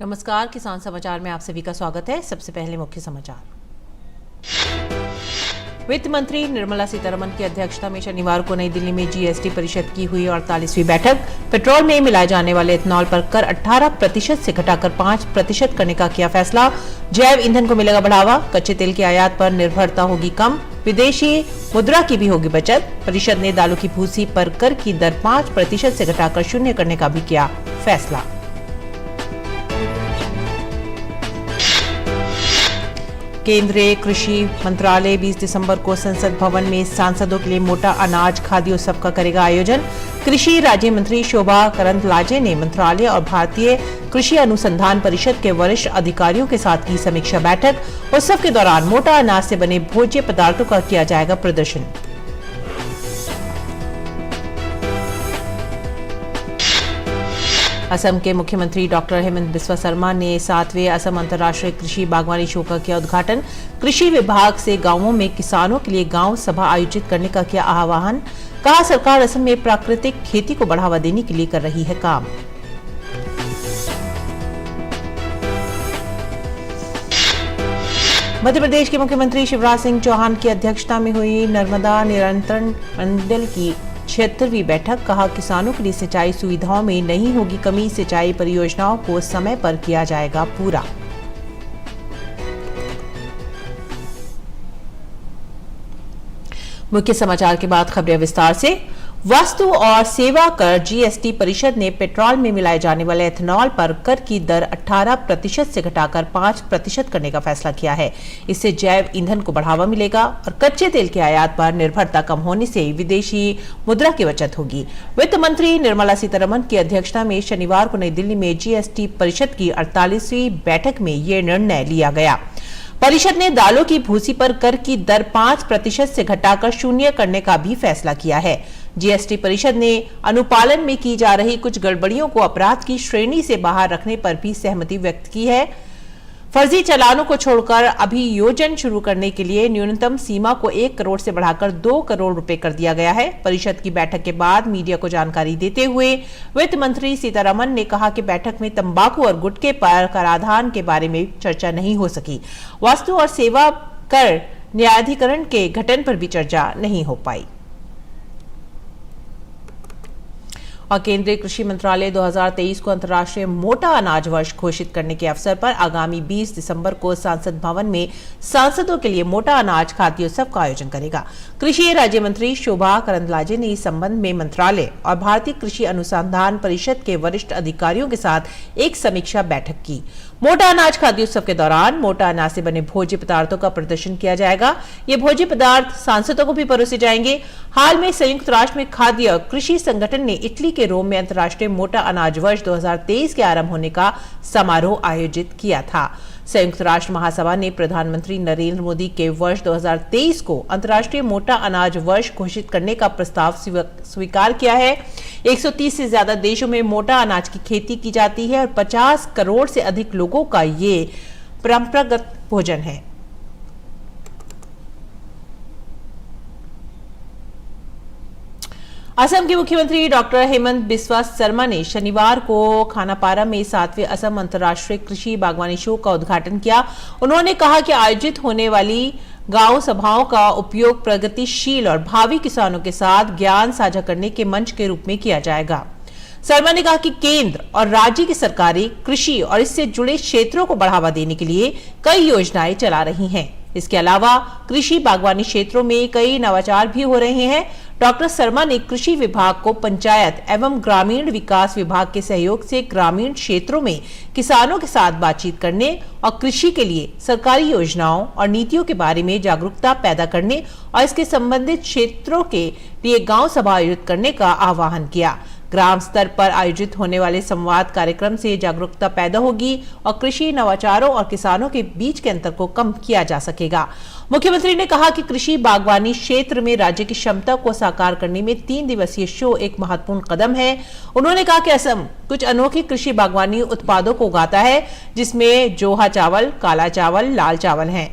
नमस्कार, किसान समाचार में आप सभी का स्वागत है। सबसे पहले मुख्य समाचार। वित्त मंत्री निर्मला सीतारमण की अध्यक्षता में शनिवार को नई दिल्ली में जीएसटी परिषद की हुई 48वीं बैठक। पेट्रोल में मिलाए जाने वाले इथेनॉल पर कर 18% से घटाकर 5% करने का किया फैसला। जैव ईंधन को मिलेगा बढ़ावा। कच्चे तेल की आयात पर निर्भरता होगी कम। विदेशी मुद्रा की भी होगी बचत। परिषद ने दालों की भूसी पर कर की दर 5% से घटाकर 0 करने का भी किया फैसला। केंद्रीय कृषि मंत्रालय 20 दिसंबर को संसद भवन में सांसदों के लिए मोटा अनाज खाद्य उत्सव का करेगा आयोजन। कृषि राज्य मंत्री शोभा करंदलाजे ने मंत्रालय और भारतीय कृषि अनुसंधान परिषद के वरिष्ठ अधिकारियों के साथ की समीक्षा बैठक। उत्सव के दौरान मोटा अनाज से बने भोज्य पदार्थों का किया जाएगा प्रदर्शन। असम के मुख्यमंत्री डॉक्टर हेमंत बिस्वा शर्मा ने 7वें असम अंतर्राष्ट्रीय कृषि बागवानी शो का किया उद्घाटन। कृषि विभाग से गांवों में किसानों के लिए गांव सभा आयोजित करने का किया आह्वान। कहा, सरकार असम में प्राकृतिक खेती को बढ़ावा देने के लिए कर रही है काम। मध्य प्रदेश के मुख्यमंत्री शिवराज सिंह चौहान की अध्यक्षता में हुई नर्मदा नियंत्रण मंडल की 76वीं बैठक। कहा, किसानों के लिए सिंचाई सुविधाओं में नहीं होगी कमी। सिंचाई परियोजनाओं को समय पर किया जाएगा पूरा। मुख्य समाचार के बाद खबरें विस्तार से। वस्तु और सेवा कर जीएसटी परिषद ने पेट्रोल में मिलाए जाने वाले इथेनॉल पर कर की दर 18% से घटाकर 5% करने का फैसला किया है। इससे जैव ईंधन को बढ़ावा मिलेगा और कच्चे तेल की आयात पर निर्भरता कम होने से विदेशी मुद्रा की बचत होगी। वित्त मंत्री निर्मला सीतारमण की अध्यक्षता में शनिवार को नई दिल्ली में जीएसटी परिषद की 48वीं बैठक में ये निर्णय लिया गया। परिषद ने दालों की भूसी पर कर की दर 5% से घटाकर 0 करने का भी फैसला किया है। जीएसटी परिषद ने अनुपालन में की जा रही कुछ गड़बड़ियों को अपराध की श्रेणी से बाहर रखने पर भी सहमति व्यक्त की है। फर्जी चालानों को छोड़कर अभियोजन शुरू करने के लिए न्यूनतम सीमा को 1 करोड़ से बढ़ाकर 2 करोड़ रुपए कर दिया गया है। परिषद की बैठक के बाद मीडिया को जानकारी देते हुए वित्त मंत्री सीतारमण ने कहा कि बैठक में तंबाकू और गुटखे पर कराधान के बारे में चर्चा नहीं हो सकी। वस्तु और सेवा कर न्यायाधिकरण के गठन पर भी चर्चा नहीं हो पाई। और केंद्रीय कृषि मंत्रालय 2023 को अंतर्राष्ट्रीय मोटा अनाज वर्ष घोषित करने के अवसर पर आगामी 20 दिसंबर को संसद भवन में सांसदों के लिए मोटा अनाज खाद्य उत्सव का आयोजन करेगा। कृषि राज्य मंत्री शोभा करंदलाजे ने इस संबंध में मंत्रालय और भारतीय कृषि अनुसंधान परिषद के वरिष्ठ अधिकारियों के साथ एक समीक्षा बैठक की। मोटा अनाज खाद्य उत्सव के दौरान मोटा अनाज से बने भोज्य पदार्थों का प्रदर्शन किया जाएगा। ये भोज्य पदार्थ सांसदों को भी परोसे जाएंगे। हाल में संयुक्त राष्ट्र में खाद्य और कृषि संगठन ने इटली के रोम में अंतर्राष्ट्रीय मोटा अनाज वर्ष 2023 के आरंभ होने का समारोह आयोजित किया था। संयुक्त राष्ट्र महासभा ने प्रधानमंत्री नरेंद्र मोदी के वर्ष 2023 को अंतर्राष्ट्रीय मोटा अनाज वर्ष घोषित करने का प्रस्ताव स्वीकार किया है। 130 से ज्यादा देशों में मोटा अनाज की खेती की जाती है और 50 करोड़ से अधिक लोगों का ये परंपरागत भोजन है। असम के मुख्यमंत्री डॉक्टर हेमंत बिस्वा शर्मा ने शनिवार को खानापारा में 7वें असम अंतर्राष्ट्रीय कृषि बागवानी शो का उद्घाटन किया। उन्होंने कहा कि आयोजित होने वाली गांव सभाओं का उपयोग प्रगतिशील और भावी किसानों के साथ ज्ञान साझा करने के मंच के रूप में किया जाएगा। शर्मा ने कहा कि केंद्र और राज्य की सरकारें कृषि और इससे जुड़े क्षेत्रों को बढ़ावा देने के लिए कई योजनाएं चला रही हैं। इसके अलावा कृषि बागवानी क्षेत्रों में कई नवाचार भी हो रहे हैं। डॉक्टर शर्मा ने कृषि विभाग को पंचायत एवं ग्रामीण विकास विभाग के सहयोग से ग्रामीण क्षेत्रों में किसानों के साथ बातचीत करने और कृषि के लिए सरकारी योजनाओं और नीतियों के बारे में जागरूकता पैदा करने और इसके संबंधित क्षेत्रों के लिए गांव सभा आयोजित करने का आह्वान किया। ग्राम स्तर पर आयोजित होने वाले संवाद कार्यक्रम से जागरूकता पैदा होगी और कृषि नवाचारों और किसानों के बीच के अंतर को कम किया जा सकेगा। मुख्यमंत्री ने कहा कि कृषि बागवानी क्षेत्र में राज्य की क्षमता को साकार करने में 3 दिवसीय शो एक महत्वपूर्ण कदम है। उन्होंने कहा कि असम कुछ अनोखे कृषि बागवानी उत्पादों को उगाता है, जिसमें जोहा चावल, काला चावल, लाल चावल हैं,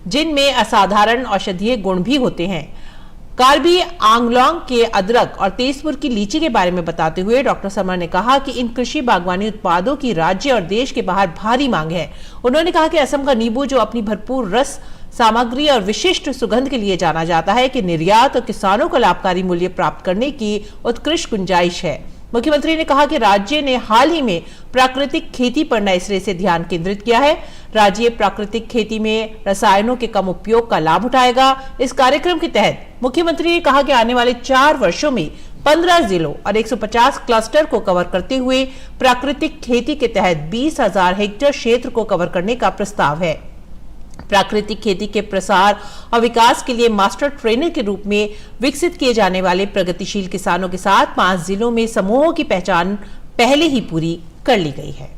जिनमें असाधारण औषधीय गुण भी होते हैं। कार्बी आंगलोंग के अदरक और तेजपुर की लीची के बारे में बताते हुए डॉक्टर शर्मा ने कहा कि इन कृषि बागवानी उत्पादों की राज्य और देश के बाहर भारी मांग है। उन्होंने कहा कि असम का नींबू, जो अपनी भरपूर रस सामग्री और विशिष्ट सुगंध के लिए जाना जाता है, कि निर्यात और किसानों को लाभकारी मूल्य प्राप्त करने की उत्कृष्ट गुंजाइश है। मुख्यमंत्री ने कहा कि राज्य ने हाल ही में प्राकृतिक खेती पर नए सिरे से ध्यान केंद्रित किया है। राज्य प्राकृतिक खेती में रसायनों के कम उपयोग का लाभ उठाएगा। इस कार्यक्रम के तहत मुख्यमंत्री ने कहा कि आने वाले 4 वर्षों में 15 जिलों और 150 क्लस्टर को कवर करते हुए प्राकृतिक खेती के तहत 20,000 हेक्टेयर क्षेत्र को कवर करने का प्रस्ताव है। प्राकृतिक खेती के प्रसार और विकास के लिए मास्टर ट्रेनर के रूप में विकसित किए जाने वाले प्रगतिशील किसानों के साथ 5 जिलों में समूहों की पहचान पहले ही पूरी कर ली गई है।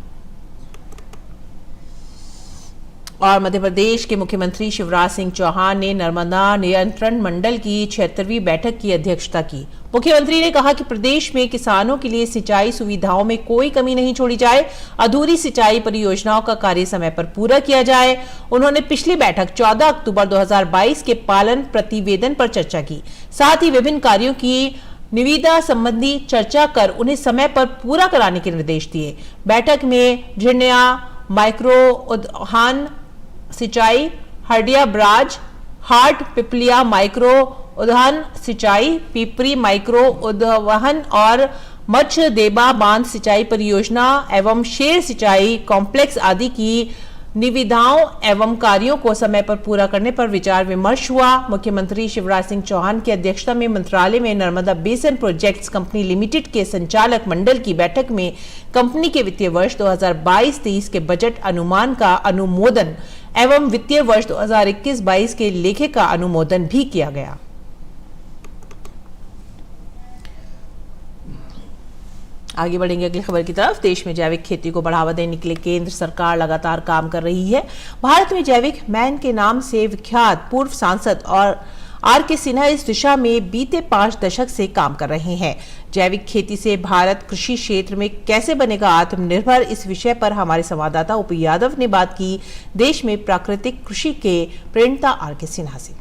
और मध्य प्रदेश के मुख्यमंत्री शिवराज सिंह चौहान ने नर्मदा नियंत्रण मंडल की 76वीं बैठक की अध्यक्षता की। मुख्यमंत्री ने कहा कि प्रदेश में किसानों के लिए सिंचाई सुविधाओं में कोई कमी नहीं छोड़ी जाए, अधूरी सिंचाई परियोजनाओं का कार्य समय पर पूरा किया जाए। उन्होंने पिछली बैठक 14 अक्टूबर 2022 के पालन प्रतिवेदन पर चर्चा की, साथ ही विभिन्न कार्यों की निविदा संबंधी चर्चा कर उन्हें समय पर पूरा कराने के निर्देश दिए। बैठक में झिरनिया माइक्रो उद्यान सिंचाई, हरडिया ब्राज, हाट पिपलिया माइक्रो उद्यान सिंचाई, पिपरी माइक्रो उद्यान और मत्स्य देबा बांध सिंचाई परियोजना एवं शेर सिंचाई कॉम्प्लेक्स आदि की निविदाओं एवं कार्यों को समय पर पूरा करने पर विचार विमर्श हुआ। मुख्यमंत्री शिवराज सिंह चौहान की अध्यक्षता में मंत्रालय में Narmada basin projects company limited के संचालक मंडल की बैठक में कंपनी के वित्तीय वर्ष 2022-23 के बजट अनुमान का अनुमोदन एवं वित्तीय वर्ष 2021-22 के लेखे का अनुमोदन भी किया गया। आगे बढ़ेंगे अगली खबर की तरफ। देश में जैविक खेती को बढ़ावा देने के लिए केंद्र सरकार लगातार काम कर रही है। भारत में जैविक मैन के नाम से विख्यात पूर्व सांसद और आर.के. सिन्हा इस दिशा में बीते 5 दशक से काम कर रहे हैं। जैविक खेती से भारत कृषि क्षेत्र में कैसे बनेगा आत्मनिर्भर, इस विषय पर हमारे संवाददाता ओपी यादव ने बात की देश में प्राकृतिक कृषि के प्रणेता आर.के. सिन्हा से।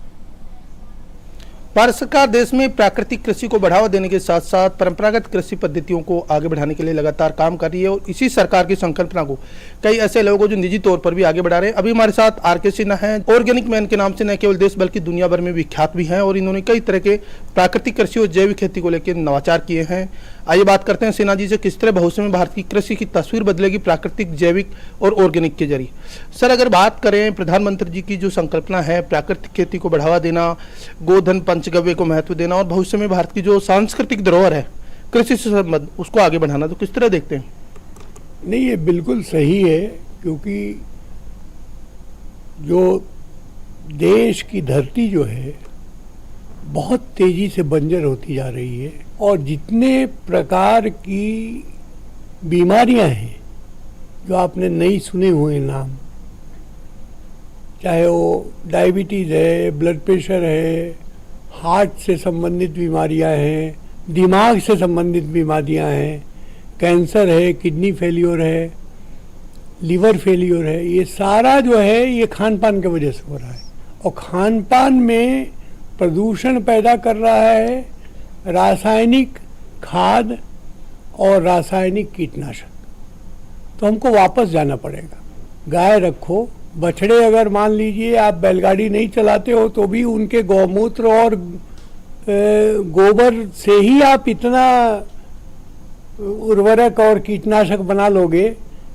भारत सरकार देश में प्राकृतिक कृषि को बढ़ावा देने के साथ साथ परंपरागत कृषि पद्धतियों को आगे बढ़ाने के लिए लगातार काम कर रही है और इसी सरकार की संकल्पना को कई ऐसे लोगों जो निजी तौर पर भी आगे बढ़ा रहे हैं। अभी हमारे साथ आर.के. सिन्हा हैं, ऑर्गेनिक मैन के नाम से न केवल देश बल्कि दुनिया भर में विख्यात भी हैं और इन्होंने कई तरह के प्राकृतिक कृषि और जैविक खेती को लेकर नवाचार किए हैं। आइए बात करते हैं सिन्हा जी से, किस तरह भविष्य में भारत की कृषि की तस्वीर बदलेगी प्राकृतिक, जैविक और ऑर्गेनिक के जरिए। सर, अगर बात करें प्रधानमंत्री जी की जो संकल्पना है प्राकृतिक खेती को बढ़ावा देना, गोधन पंचगव्य को महत्व देना और भविष्य में भारत की जो सांस्कृतिक धरोहर है कृषि से संबंध उसको आगे बढ़ाना, तो किस तरह देखते हैं? नहीं, ये बिल्कुल सही है, क्योंकि जो देश की धरती जो है बहुत तेजी से बंजर होती जा रही है और जितने प्रकार की बीमारियां हैं जो आपने नहीं सुने हुए नाम, चाहे वो डायबिटीज़ है, ब्लड प्रेशर है, हार्ट से संबंधित बीमारियां हैं, दिमाग से संबंधित बीमारियां हैं, कैंसर है, किडनी फेलियर है, लीवर फेलियर है, ये सारा जो है ये खान पान की वजह से हो रहा है। और खान पान में प्रदूषण पैदा कर रहा है रासायनिक खाद और रासायनिक कीटनाशक। तो हमको वापस जाना पड़ेगा। गाय रखो, बछड़े अगर मान लीजिए आप बैलगाड़ी नहीं चलाते हो तो भी उनके गौमूत्र और गोबर से ही आप इतना उर्वरक और कीटनाशक बना लोगे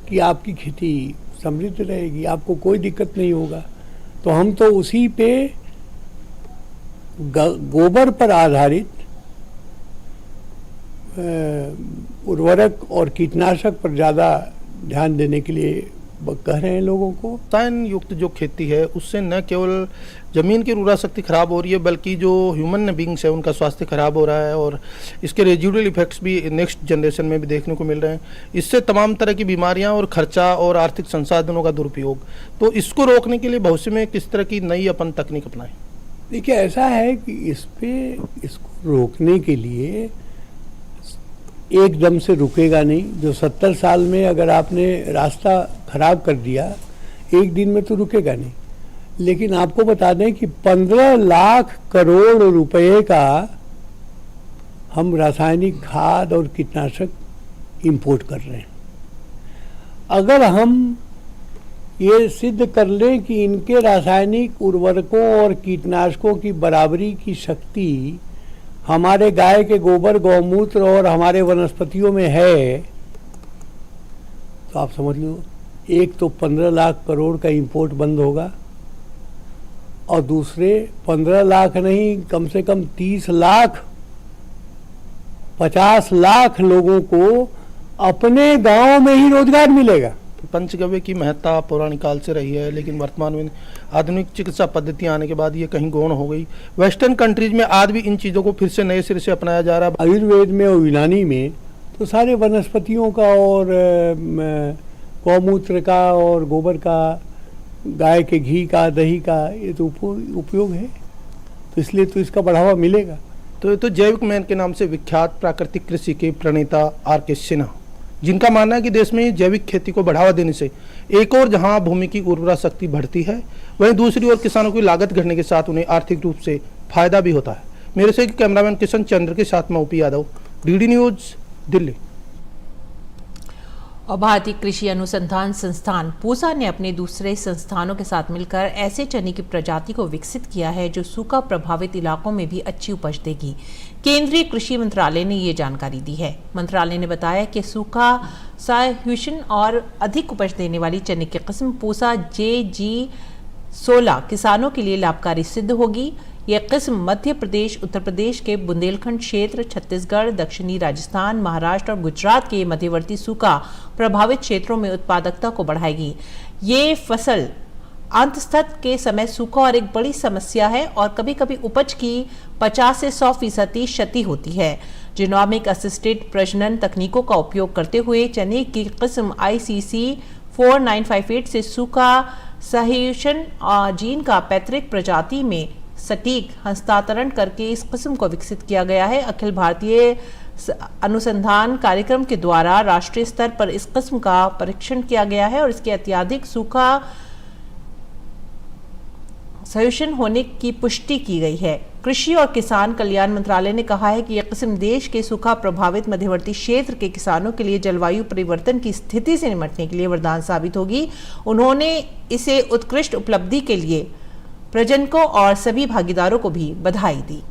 कि आपकी खेती समृद्ध रहेगी, आपको कोई दिक्कत नहीं होगा। तो हम तो उसी पे गोबर पर आधारित उर्वरक और कीटनाशक पर ज़्यादा ध्यान देने के लिए कह रहे हैं लोगों को। रसायन युक्त जो खेती है उससे न केवल ज़मीन की उर्वरा शक्ति खराब हो रही है बल्कि जो ह्यूमन बींग्स है उनका स्वास्थ्य खराब हो रहा है और इसके रेजिडुअल इफेक्ट्स भी नेक्स्ट जनरेशन में भी देखने को मिल रहे हैं। इससे तमाम तरह की बीमारियां और खर्चा और आर्थिक संसाधनों का दुरुपयोग, तो इसको रोकने के लिए भविष्य में किस तरह की नई अपन तकनीक अपनाएं? देखिए, ऐसा है कि इसको रोकने के लिए एकदम से रुकेगा नहीं। जो 70 साल में अगर आपने रास्ता खराब कर दिया, एक दिन में तो रुकेगा नहीं। लेकिन आपको बता दें कि 15 लाख करोड़ रुपए का हम रासायनिक खाद और कीटनाशक इंपोर्ट कर रहे हैं। अगर हम ये सिद्ध कर लें कि इनके रासायनिक उर्वरकों और कीटनाशकों की बराबरी की शक्ति हमारे गाय के गोबर, गौमूत्र और हमारे वनस्पतियों में है, तो आप समझ लो, एक तो 15 लाख करोड़ का इंपोर्ट बंद होगा और दूसरे 15 लाख नहीं, कम से कम 30 लाख 50 लाख लोगों को अपने गांव में ही रोजगार मिलेगा। पंचगव्य की महत्ता पौराणिक काल से रही है, लेकिन वर्तमान में आधुनिक चिकित्सा पद्धतियां आने के बाद ये कहीं गौण हो गई। वेस्टर्न कंट्रीज में आज भी इन चीज़ों को फिर से नए सिरे से अपनाया जा रहा है। आयुर्वेद में और यूनानी में तो सारे वनस्पतियों का और गौमूत्र का और गोबर का, गाय के घी का, दही का, ये तो उपयोग है, तो इसलिए तो इसका बढ़ावा मिलेगा। तो ये तो जैविक मैन के नाम से विख्यात प्राकृतिक कृषि के प्रणेता आर.के. सिन्हा, जिनका मानना है कि देश में जैविक खेती को बढ़ावा देने से एक और जहां भूमि की उर्वरा शक्ति बढ़ती है, वहीं दूसरी ओर किसानों की लागत घटने के साथ उन्हें आर्थिक रूप से फायदा भी होता है। मेरे से कैमरामैन किशन चंद्र के साथ मैं OP Yadav, DD news, Delhi. और भारतीय कृषि अनुसंधान संस्थान पूसा ने अपने दूसरे संस्थानों के साथ मिलकर ऐसे चने की प्रजाति को विकसित किया है जो सूखा प्रभावित इलाकों में भी अच्छी उपज देगी। केंद्रीय कृषि मंत्रालय ने ये जानकारी दी है। मंत्रालय ने बताया कि सूखा सह्यूषण और अधिक उपज देने वाली चने की किस्म पूसा JG16 किसानों के लिए लाभकारी सिद्ध होगी। यह किस्म मध्य प्रदेश, उत्तर प्रदेश के बुंदेलखंड क्षेत्र, छत्तीसगढ़, दक्षिणी राजस्थान, महाराष्ट्र और गुजरात के मध्यवर्ती सूखा प्रभावित क्षेत्रों में उत्पादकता को बढ़ाएगी। ये फसल अंतस्थ के समय सूखा और एक बड़ी समस्या है और कभी कभी उपज की 50 से 100% क्षति होती है। जीनोमिक असिस्टेड प्रजनन तकनीकों का उपयोग करते हुए चने की किस्म ICC 4958 से सूखा सह्यूषण जीन का पैतृक प्रजाति में सटीक हस्तांतरण करके इस किस्म को विकसित किया गया है। अखिल भारतीय अनुसंधान कार्यक्रम के द्वारा राष्ट्रीय स्तर पर इस किस्म का परीक्षण किया गया है और इसके अत्यधिक सूखा सह्यूषण होने की पुष्टि की गई है। कृषि और किसान कल्याण मंत्रालय ने कहा है कि यह किस्म देश के सूखा प्रभावित मध्यवर्ती क्षेत्र के किसानों के लिए जलवायु परिवर्तन की स्थिति से निपटने के लिए वरदान साबित होगी। उन्होंने इसे उत्कृष्ट उपलब्धि के लिए प्रजनकों और सभी भागीदारों को भी बधाई दी।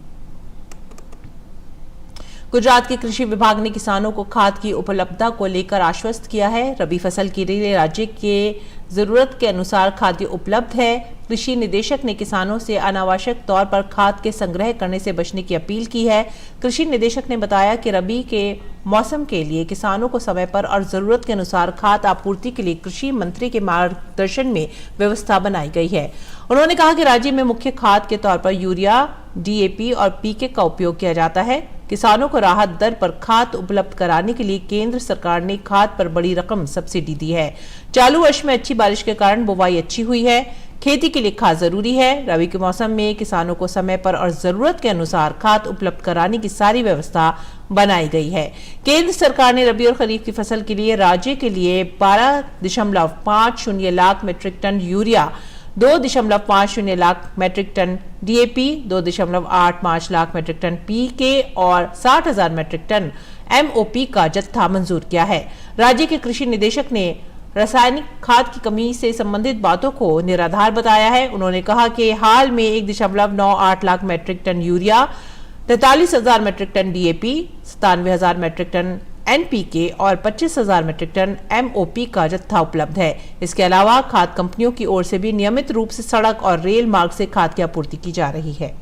गुजरात के कृषि विभाग ने किसानों को खाद की उपलब्धता को लेकर आश्वस्त किया है। रबी फसल के लिए राज्य के जरूरत के अनुसार खाद्य उपलब्ध है। कृषि निदेशक ने किसानों से अनावश्यक तौर पर खाद के संग्रह करने से बचने की अपील की है। कृषि निदेशक ने बताया कि रबी के मौसम के लिए किसानों को समय पर और जरूरत के अनुसार खाद आपूर्ति के लिए कृषि मंत्री के मार्गदर्शन में व्यवस्था बनाई गई है। उन्होंने कहा कि राज्य में मुख्य खाद के तौर पर यूरिया, DAP और PK का उपयोग किया जाता है। किसानों को राहत दर पर खाद उपलब्ध कराने के लिए केंद्र सरकार ने खाद पर बड़ी रकम सब्सिडी दी है। चालू वर्ष में अच्छी बारिश के कारण बुवाई अच्छी हुई है। खेती के लिए खाद जरूरी है। रबी के मौसम में किसानों को समय पर और जरूरत के अनुसार खाद उपलब्ध कराने की सारी व्यवस्था बनाई गई है। केंद्र सरकार ने रबी और खरीफ की फसल के लिए राज्य के लिए 12.50 lakh metric ton urea, 2.50 lakh metric ton DAP, 2.85 lakh metric ton PK और 60,000 मीट्रिक टन MOP का जत्था मंजूर किया है। राज्य के कृषि निदेशक ने रासायनिक खाद की कमी से संबंधित बातों को निराधार बताया है। उन्होंने कहा कि हाल में 1.98 lakh metric ton urea, 43,000 metric ton DAP, 97,000 metric ton NPK और 25,000 मीट्रिक टन MOP का जत्था उपलब्ध है। इसके अलावा खाद कंपनियों की ओर से भी नियमित रूप से सड़क और रेल मार्ग से खाद की आपूर्ति की जा रही है।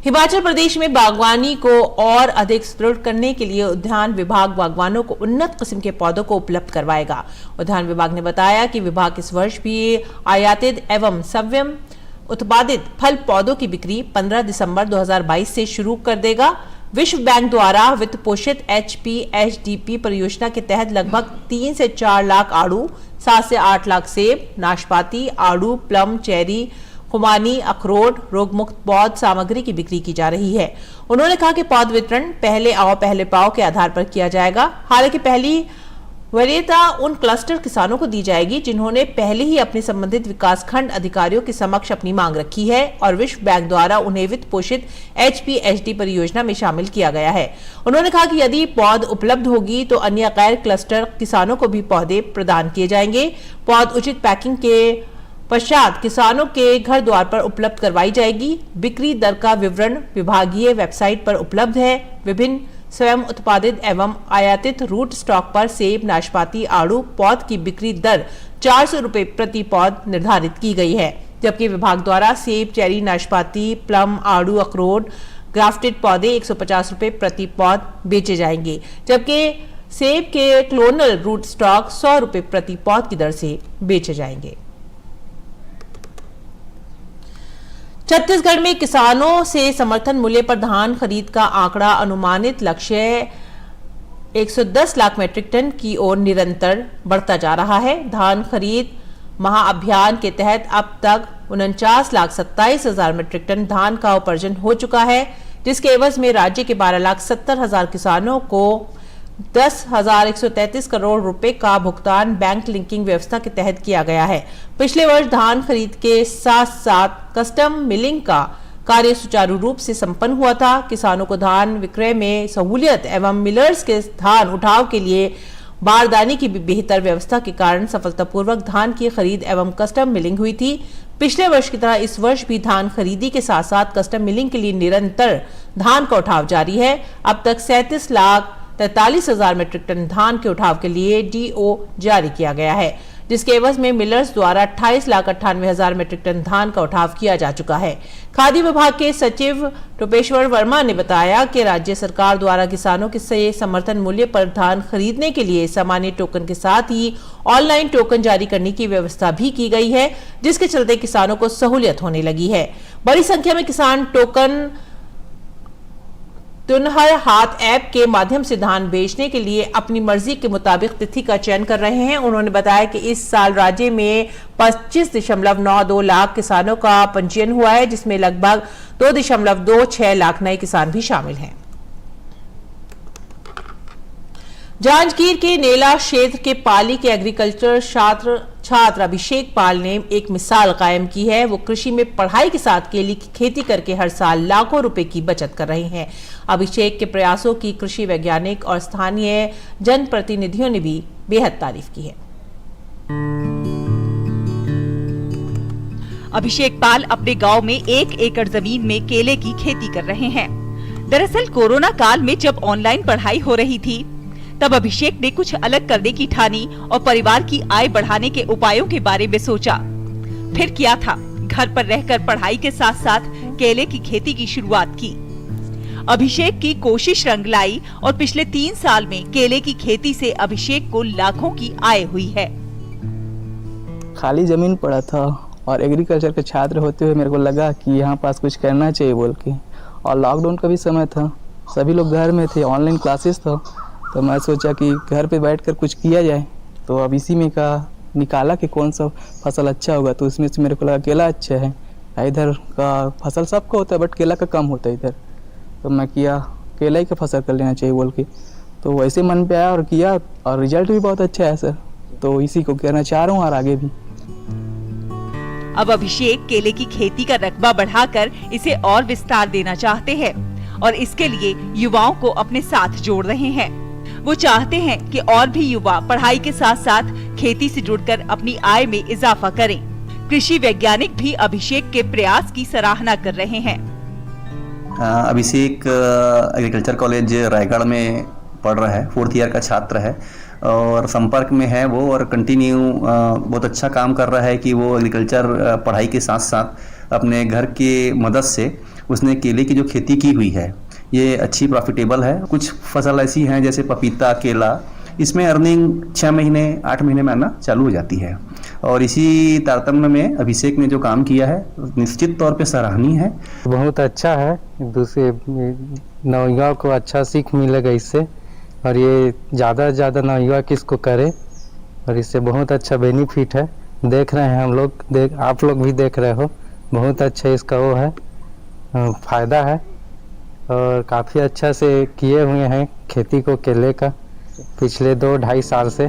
हिमाचल प्रदेश में बागवानी को और अधिक सुदृढ़ करने के लिए उद्यान विभाग बागवानों को उन्नत किस्म के पौधों को उपलब्ध करवाएगा। उद्यान विभाग ने बताया कि विभाग इस वर्ष भी आयातित एवं स्वयं उत्पादित फल पौधों की बिक्री 15 दिसंबर 2022 से शुरू कर देगा। विश्व बैंक द्वारा वित्त पोषित HPHDP परियोजना के तहत लगभग 3 से 4 लाख आड़ू, 7 से 8 लाख सेब, नाशपाती, आड़ू, प्लम, चेरी, खुमानी, अखरोट, रोगमुक्त पौध सामग्री की बिक्री की जा रही है। उन्होंने कहा कि पौध वितरण पहले आओ पहले पाओ के आधार पर किया जाएगा। हालांकि पहली वरीयता उन क्लस्टर किसानों को दी जाएगी जिन्होंने पहले ही अपने संबंधित विकासखंड अधिकारियों के समक्ष अपनी मांग रखी है और विश्व बैंक द्वारा उन्हें वित्त पोषित HPHD परियोजना में शामिल किया गया है। उन्होंने कहा कि यदि पौध उपलब्ध होगी तो अन्य गैर क्लस्टर किसानों को भी पौधे प्रदान किए जाएंगे। पौध उचित पैकिंग के पश्चात किसानों के घर द्वार पर उपलब्ध करवाई जाएगी। बिक्री दर का विवरण विभागीय वेबसाइट पर उपलब्ध है। विभिन्न स्वयं उत्पादित एवं आयातित रूट स्टॉक पर सेब, नाशपाती, आड़ू पौध की बिक्री दर 400 रुपए प्रति पौध निर्धारित की गई है, जबकि विभाग द्वारा सेब, चेरी, नाशपाती, प्लम, आड़ू, अखरोट, ग्राफ्टेड पौधे 150 रुपए प्रति पौध बेचे जाएंगे, जबकि सेब के क्लोनल रूट स्टॉक 100 रुपए प्रति पौध की दर से बेचे जाएंगे। छत्तीसगढ़ में किसानों से समर्थन मूल्य पर धान खरीद का आंकड़ा अनुमानित लक्ष्य 110 लाख मीट्रिक टन की ओर निरंतर बढ़ता जा रहा है। धान खरीद महाअभियान के तहत अब तक 49,27,000 मीट्रिक टन धान का उपार्जन हो चुका है, जिसके एवज में राज्य के 12,70,000 किसानों को 10,133 करोड़ रुपए का भुगतान बैंक लिंकिंग व्यवस्था के तहत किया गया है। पिछले वर्ष धान खरीद के साथ साथ कस्टम मिलिंग का कार्य सुचारू रूप से संपन्न हुआ था। किसानों को धान विक्रय में सहूलियत एवं मिलर्स के धान उठाव के लिए बारदाने की भी बेहतर व्यवस्था के कारण सफलतापूर्वक धान की खरीद एवं कस्टम मिलिंग हुई थी। पिछले वर्ष की तरह इस वर्ष भी धान खरीदी के साथ साथ कस्टम मिलिंग के लिए निरंतर धान का उठाव जारी है। अब तक 37,43,000 मीट्रिक टन धान के उठाव के लिए DO जारी किया गया है, जिसके एवज में मिलर्स द्वारा 28,98,000 मीट्रिक टन धान का उठाव किया जा चुका है। खाद्य विभाग के सचिव टोपेश्वर वर्मा ने बताया कि राज्य सरकार द्वारा किसानों से समर्थन मूल्य पर धान खरीदने के लिए सामान्य टोकन के साथ ही ऑनलाइन टोकन जारी करने की व्यवस्था भी की गई है, जिसके चलते किसानों को सहूलियत होने लगी है। बड़ी संख्या में किसान टोकन तुनहर हाथ ऐप के माध्यम से धान बेचने के लिए अपनी मर्जी के मुताबिक तिथि का चयन कर रहे हैं। उन्होंने बताया कि इस साल राज्य में 25.92 लाख किसानों का पंजीयन हुआ है, जिसमें लगभग 2.26 लाख नए किसान भी शामिल हैं। जांजगीर के नेला क्षेत्र के पाली के एग्रीकल्चर छात्र अभिषेक पाल ने एक मिसाल कायम की है। वो कृषि में पढ़ाई के साथ केले की खेती करके हर साल लाखों रुपए की बचत कर रहे हैं। अभिषेक के प्रयासों की कृषि वैज्ञानिक और स्थानीय जनप्रतिनिधियों ने भी बेहद तारीफ की है। अभिषेक पाल अपने गांव में 1 एकड़ जमीन में केले की खेती कर रहे हैं। दरअसल कोरोना काल में जब ऑनलाइन पढ़ाई हो रही थी, तब अभिषेक ने कुछ अलग करने की ठानी और परिवार की आय बढ़ाने के उपायों के बारे में सोचा। फिर किया था, घर पर रहकर पढ़ाई के साथ साथ केले की खेती की शुरुआत की। अभिषेक की कोशिश रंग लाई और पिछले 3 साल में केले की खेती से अभिषेक को लाखों की आय हुई है। खाली जमीन पड़ा था और एग्रीकल्चर के छात्र होते हुए मेरे को लगा कि यहाँ पास कुछ करना चाहिए बोल के, और लॉकडाउन का भी समय था, सभी लोग घर में थे, ऑनलाइन क्लासेस था, तो मैं सोचा कि घर पे बैठकर कुछ किया जाए। तो अब इसी में का निकाला कि कौन सा फसल अच्छा होगा, तो उसमें से मेरे को लगा केला अच्छा है। इधर का फसल सबका होता है बट केला का कम होता है इधर, तो मैं किया केला ही का फसल कर लेना चाहिए बोल के, तो वैसे मन पे आया और किया और रिजल्ट भी बहुत अच्छा है सर। तो इसी को करना चाह रहा हूँ और आगे भी। अब अभिषेक केले की खेती का रकबा बढ़ाकर इसे और विस्तार देना चाहते हैं और इसके लिए युवाओं को अपने साथ जोड़ रहे हैं। वो चाहते हैं कि और भी युवा पढ़ाई के साथ साथ खेती से जुड़कर अपनी आय में इजाफा करें। कृषि वैज्ञानिक भी अभिषेक के प्रयास की सराहना कर रहे हैं। अभिषेक एग्रीकल्चर कॉलेज रायगढ़ में पढ़ रहा है, 4th ईयर का छात्र है और संपर्क में है वो, और कंटिन्यू बहुत अच्छा काम कर रहा है कि वो एग्रीकल्चर पढ़ाई के साथ साथ अपने घर के मदद से उसने केले की जो खेती की हुई है ये अच्छी प्रॉफिटेबल है। कुछ फसल ऐसी हैं जैसे पपीता, केला, इसमें अर्निंग 6 महीने 8 महीने में आना चालू हो जाती है, और इसी तारतम्य में अभिषेक ने जो काम किया है निश्चित तौर पे सराहनीय है। बहुत अच्छा है, दूसरे नौयुवा को अच्छा सीख मिलेगा इससे, और ये ज़्यादा से ज़्यादा नौयुवा किसको करे, और इससे बहुत अच्छा बेनिफिट है। देख रहे हैं हम लोग, आप लोग भी देख रहे हो, बहुत अच्छा इसका वो है फ़ायदा है, और काफ़ी अच्छा से किए हुए हैं खेती को केले का। पिछले 2-2.5 साल से।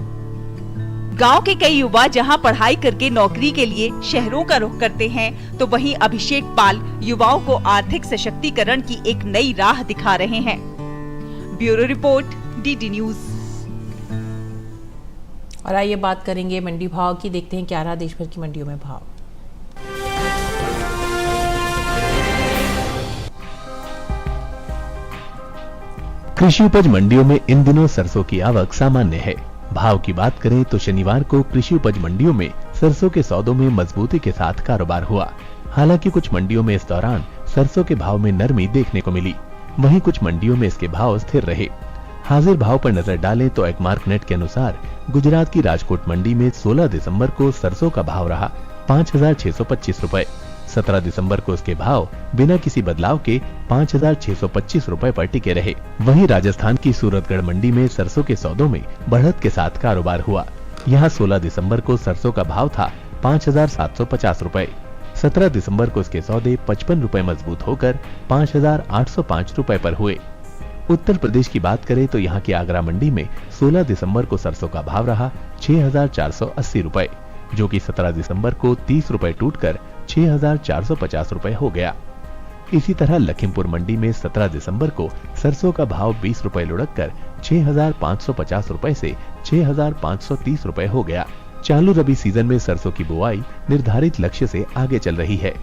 गांव के कई युवा जहां पढ़ाई करके नौकरी के लिए शहरों का रुख करते हैं, तो वहीं अभिषेक पाल युवाओं को आर्थिक सशक्तिकरण की एक नई राह दिखा रहे हैं। Bureau report, DD news. और आइए बात करेंगे मंडी भाव की। देखते हैं क्या रहा देश भर की मंडियों में भाव। कृषि उपज मंडियों में इन दिनों सरसों की आवक सामान्य है। भाव की बात करें तो शनिवार को कृषि उपज मंडियों में सरसों के सौदों में मजबूती के साथ कारोबार हुआ। हालांकि कुछ मंडियों में इस दौरान सरसों के भाव में नरमी देखने को मिली, वहीं कुछ मंडियों में इसके भाव स्थिर रहे। हाजिर भाव पर नजर डालें तो एकमार्क नेट के अनुसार गुजरात की राजकोट मंडी में 16 दिसंबर को सरसों का भाव रहा 5,625 रुपए। 17 दिसंबर को इसके भाव बिना किसी बदलाव के 5,625 रुपए पर टिके रहे। वहीं राजस्थान की सूरतगढ़ मंडी में सरसों के सौदों में बढ़त के साथ कारोबार हुआ। यहां 16 दिसंबर को सरसों का भाव था 5,750 रुपए। 17 दिसंबर को इसके सौदे 55 रुपए मजबूत होकर 5,805 रुपए पर हुए। उत्तर प्रदेश की बात करें तो यहाँ की आगरा मंडी में 16 दिसंबर को सरसों का भाव रहा 6,480 रुपए, जो कि 17 दिसंबर को 30 रुपए टूटकर 6,450 रुपए हो गया। इसी तरह लखीमपुर मंडी में 17 दिसंबर को सरसों का भाव 20 रुपए लुढ़ककर 6,550 रुपए से 6,530 रुपए हो गया। चालू रबी सीजन में सरसों की बुआई निर्धारित लक्ष्य से आगे चल रही है।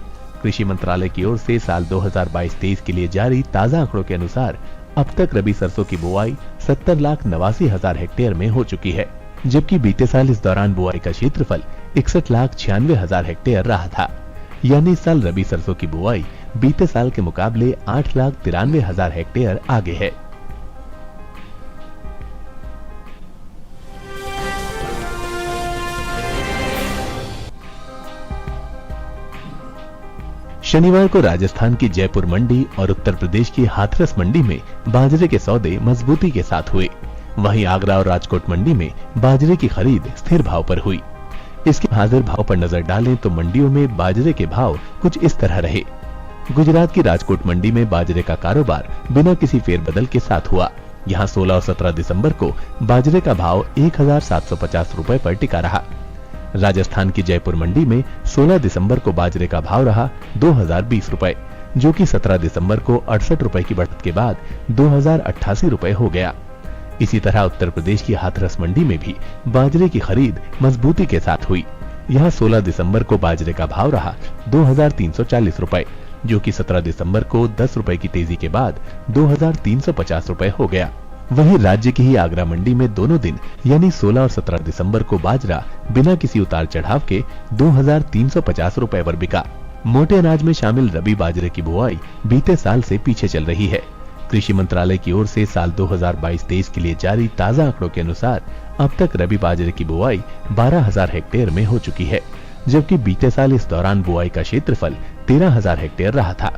कृषि मंत्रालय की ओर से साल 2022-23 के लिए जारी ताजा आंकड़ों के अनुसार अब तक रबी सरसों की बुआई 70,89,000 हेक्टेयर में हो चुकी है, जबकि बीते साल इस दौरान बुआई का क्षेत्रफल 61,96,000 हेक्टेयर रहा था। यानी इस साल रबी सरसों की बुआई बीते साल के मुकाबले 8,93,000 हेक्टेयर आगे है। शनिवार को राजस्थान की जयपुर मंडी और उत्तर प्रदेश की हाथरस मंडी में बाजरे के सौदे मजबूती के साथ हुए। वहीं आगरा और राजकोट मंडी में बाजरे की खरीद स्थिर भाव पर हुई। इसके हाजिर भाव पर नजर डालें तो मंडियों में बाजरे के भाव कुछ इस तरह रहे। गुजरात की राजकोट मंडी में बाजरे का कारोबार बिना किसी फेरबदल के साथ हुआ। यहाँ 16 और 17 दिसंबर को बाजरे का भाव 1,750 रुपए पर टिका रहा। राजस्थान की जयपुर मंडी में 16 दिसंबर को बाजरे का भाव रहा 2,020 रुपए, जो कि 17 दिसंबर को 68 रुपए की बढ़त के बाद 2,088 रुपए हो गया। इसी तरह उत्तर प्रदेश की हाथरस मंडी में भी बाजरे की खरीद मजबूती के साथ हुई। यहाँ 16 दिसंबर को बाजरे का भाव रहा 2,340 रुपए, जो कि 17 दिसंबर को 10 रुपए की तेजी के बाद 2,350 रुपए हो गया। वहीं राज्य की ही आगरा मंडी में दोनों दिन यानी 16 और 17 दिसंबर को बाजरा बिना किसी उतार चढ़ाव के 2,350 रुपए पर बिका। मोटे अनाज में शामिल रबी बाजरे की बुआई बीते साल से पीछे चल रही है। कृषि मंत्रालय की ओर से साल 2022-23 के लिए जारी ताजा आंकड़ों के अनुसार अब तक रबी बाजरे की बुआई 12,000 हेक्टेयर में हो चुकी है, जबकि बीते साल इस दौरान बुआई का क्षेत्रफल 13,000 हेक्टेयर रहा था।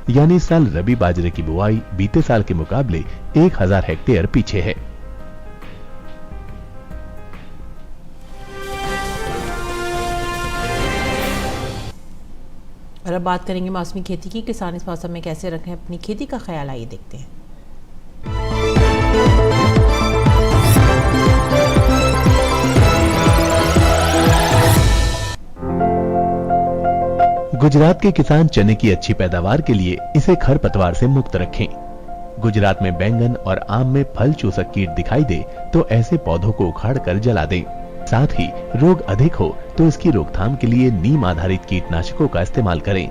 यानी इस साल रबी बाजरे की बुआई बीते साल के मुकाबले 1,000 हेक्टेयर पीछे है। और अब बात करेंगे मौसमी खेती की। किसान इस मौसम में कैसे रखें अपनी खेती का ख्याल, आइए देखते हैं। गुजरात के किसान चने की अच्छी पैदावार के लिए इसे खरपतवार से मुक्त रखें। गुजरात में बैंगन और आम में फल चूसक कीट दिखाई दे तो ऐसे पौधों को उखाड़कर जला दें। साथ ही रोग अधिक हो तो इसकी रोकथाम के लिए नीम आधारित कीटनाशकों का इस्तेमाल करें।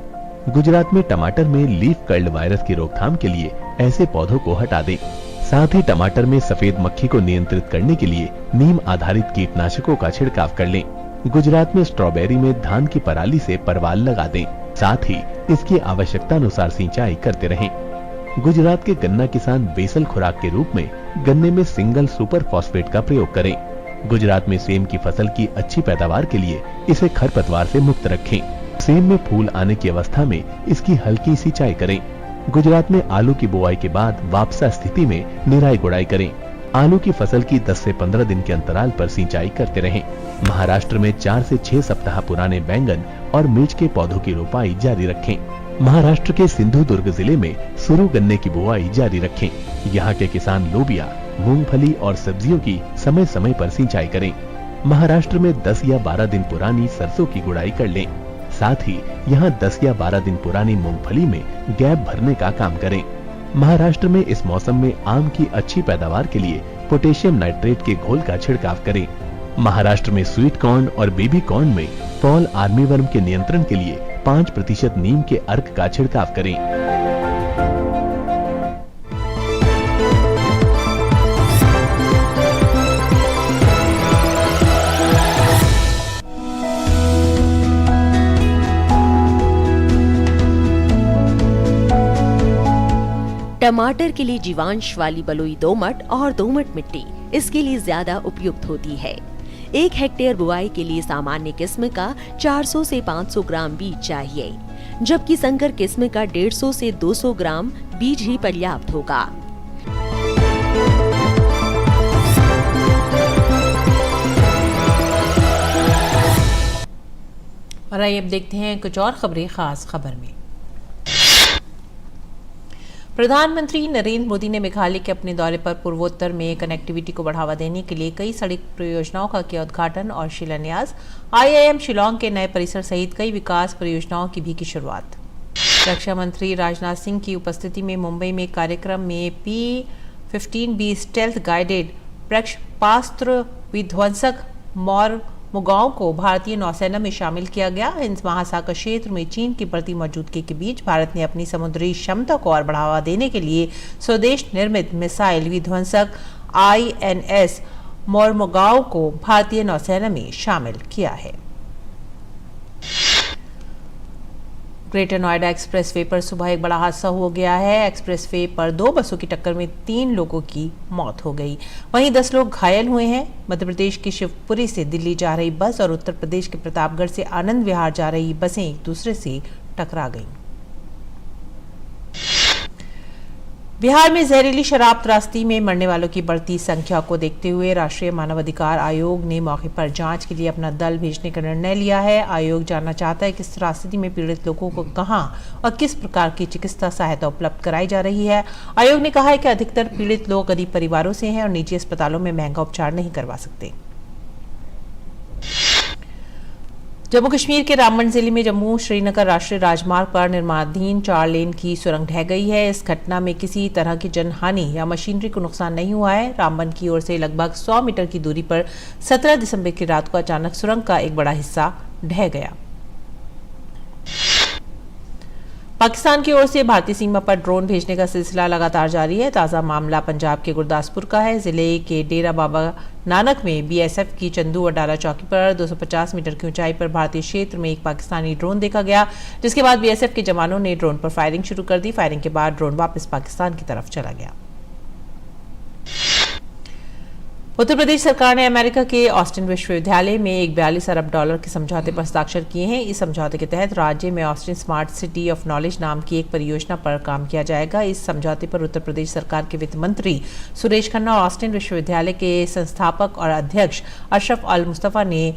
गुजरात में टमाटर में लीफ कर्ल वायरस की रोकथाम के लिए ऐसे पौधों को हटा दें। साथ ही टमाटर में सफेद मक्खी को नियंत्रित करने के लिए नीम आधारित कीटनाशकों का छिड़काव कर लें। गुजरात में स्ट्रॉबेरी में धान की पराली से परवाल लगा दें। साथ ही इसकी आवश्यकता अनुसार सिंचाई करते रहें। गुजरात के गन्ना किसान बेसल खुराक के रूप में गन्ने में सिंगल सुपर फॉस्फेट का प्रयोग करें। गुजरात में सेम की फसल की अच्छी पैदावार के लिए इसे खरपतवार से मुक्त रखें। सेम में फूल आने की अवस्था में इसकी हल्की सिंचाई करें। गुजरात में आलू की बुआई के बाद वापसा स्थिति में निराई गुड़ाई करें। आलू की फसल की 10 से 15 दिन के अंतराल पर सिंचाई करते रहें। महाराष्ट्र में 4 से 6 सप्ताह पुराने बैंगन और मिर्च के पौधों की रोपाई जारी रखें। महाराष्ट्र के सिंधुदुर्ग जिले में सुरु गन्ने की बुआई जारी रखें। यहाँ के किसान लोबिया, मूंगफली और सब्जियों की समय समय पर सिंचाई करें। महाराष्ट्र में 10 या 12 दिन पुरानी सरसों की गुड़ाई कर लें। साथ ही यहाँ 10 या 12 दिन पुरानी मूंगफली में गैप भरने का काम करें। महाराष्ट्र में इस मौसम में आम की अच्छी पैदावार के लिए पोटेशियम नाइट्रेट के घोल का छिड़काव करें। महाराष्ट्र में स्वीट कॉर्न और बेबी कॉर्न में फॉल आर्मीवर्म के नियंत्रण के लिए 5% नीम के अर्क का छिड़काव करें। टमाटर के लिए जीवांश वाली बलुई दोमट और दोमट मिट्टी इसके लिए ज्यादा उपयुक्त होती है। 1 हेक्टेयर बुआई के लिए सामान्य किस्म का 400 से 500 ग्राम बीज चाहिए, जबकि संकर किस्म का 150 से 200 ग्राम बीज ही पर्याप्त होगा। और आइए अब देखते हैं कुछ और खबरें खास खबर में। प्रधानमंत्री नरेंद्र मोदी ने मेघालय के अपने दौरे पर पूर्वोत्तर में कनेक्टिविटी को बढ़ावा देने के लिए कई सड़क परियोजनाओं का किया उद्घाटन और शिलान्यास। IIM शिलांग के नए परिसर सहित कई विकास परियोजनाओं की भी की शुरुआत। रक्षा मंत्री राजनाथ सिंह की उपस्थिति में मुंबई में कार्यक्रम में P-15B स्टेल्थ गाइडेड प्रक्षेपास्त्र विध्वंसक मोरमुगाओ को भारतीय नौसेना में शामिल किया गया। हिंद महासागर क्षेत्र में चीन की बढ़ती मौजूदगी के बीच भारत ने अपनी समुद्री क्षमता को और बढ़ावा देने के लिए स्वदेश निर्मित मिसाइल विध्वंसक INS मोरमुगाओ को भारतीय नौसेना में शामिल किया है। ग्रेटर नोएडा एक्सप्रेसवे पर सुबह एक बड़ा हादसा हो गया है। एक्सप्रेसवे पर 2 बसों की टक्कर में 3 लोगों की मौत हो गई, वहीं 10 लोग घायल हुए हैं। मध्य प्रदेश की शिवपुरी से दिल्ली जा रही बस और उत्तर प्रदेश के प्रतापगढ़ से आनंद विहार जा रही बसें एक दूसरे से टकरा गईं। बिहार में जहरीली शराब त्रासदी में मरने वालों की बढ़ती संख्या को देखते हुए राष्ट्रीय मानवाधिकार आयोग ने मौके पर जांच के लिए अपना दल भेजने का निर्णय लिया है। आयोग जानना चाहता है कि इस त्रासदी में पीड़ित लोगों को कहां और किस प्रकार की चिकित्सा सहायता उपलब्ध कराई जा रही है। आयोग ने कहा है कि अधिकतर पीड़ित लोग गरीब परिवारों से हैं और निजी अस्पतालों में महंगा उपचार नहीं करवा सकते। जम्मू कश्मीर के रामबन जिले में जम्मू श्रीनगर राष्ट्रीय राजमार्ग पर निर्माणाधीन 4 लेन की सुरंग ढह गई है। इस घटना में किसी तरह की जनहानि या मशीनरी को नुकसान नहीं हुआ है। रामबन की ओर से लगभग 100 मीटर की दूरी पर 17 दिसंबर की रात को अचानक सुरंग का एक बड़ा हिस्सा ढह गया। पाकिस्तान की ओर से भारतीय सीमा पर ड्रोन भेजने का सिलसिला लगातार जारी है। ताज़ा मामला पंजाब के गुरदासपुर का है। जिले के डेरा बाबा नानक में BSF की चंदू अडाला चौकी पर 250 मीटर की ऊंचाई पर भारतीय क्षेत्र में एक पाकिस्तानी ड्रोन देखा गया, जिसके बाद BSF के जवानों ने ड्रोन पर फायरिंग शुरू कर दी। फायरिंग के बाद ड्रोन वापस पाकिस्तान की तरफ चला गया। उत्तर प्रदेश सरकार ने अमेरिका के ऑस्टिन विश्वविद्यालय में एक $42 अरब के समझौते पर हस्ताक्षर किए हैं। इस समझौते के तहत राज्य में Austin smart city of knowledge नाम की एक परियोजना पर काम किया जाएगा। इस समझौते पर उत्तर प्रदेश सरकार के वित्त मंत्री सुरेश खन्ना और ऑस्टिन विश्वविद्यालय के संस्थापक और अध्यक्ष अशरफ अल मुस्तफा ने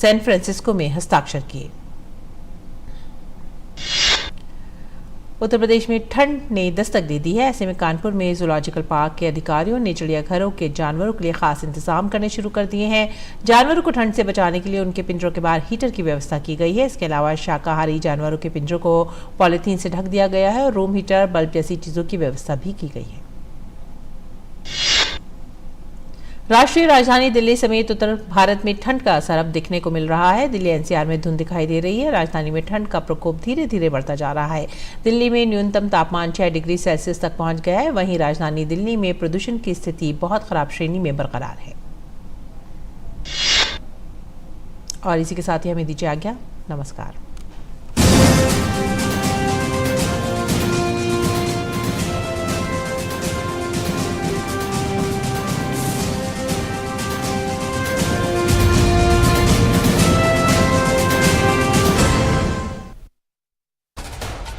सैन फ्रांसिस्को में हस्ताक्षर किए। उत्तर प्रदेश में ठंड ने दस्तक दे दी है। ऐसे में कानपुर में जूलॉजिकल पार्क के अधिकारियों ने चिड़ियाघरों के जानवरों के लिए खास इंतजाम करने शुरू कर दिए हैं। जानवरों को ठंड से बचाने के लिए उनके पिंजरों के बाहर हीटर की व्यवस्था की गई है। इसके अलावा शाकाहारी जानवरों के पिंजरों को पॉलीथीन से ढक दिया गया है और रूम हीटर, बल्ब जैसी चीजों की व्यवस्था भी की गई है। राष्ट्रीय राजधानी दिल्ली समेत उत्तर भारत में ठंड का असर अब दिखने को मिल रहा है। दिल्ली NCR में धुंध दिखाई दे रही है। राजधानी में ठंड का प्रकोप धीरे धीरे बढ़ता जा रहा है। दिल्ली में न्यूनतम तापमान 6 डिग्री सेल्सियस तक पहुंच गया है। वहीं राजधानी दिल्ली में प्रदूषण की स्थिति बहुत खराब श्रेणी में बरकरार है। और इसी के साथ ही हमें दीजिए आज्ञा। नमस्कार।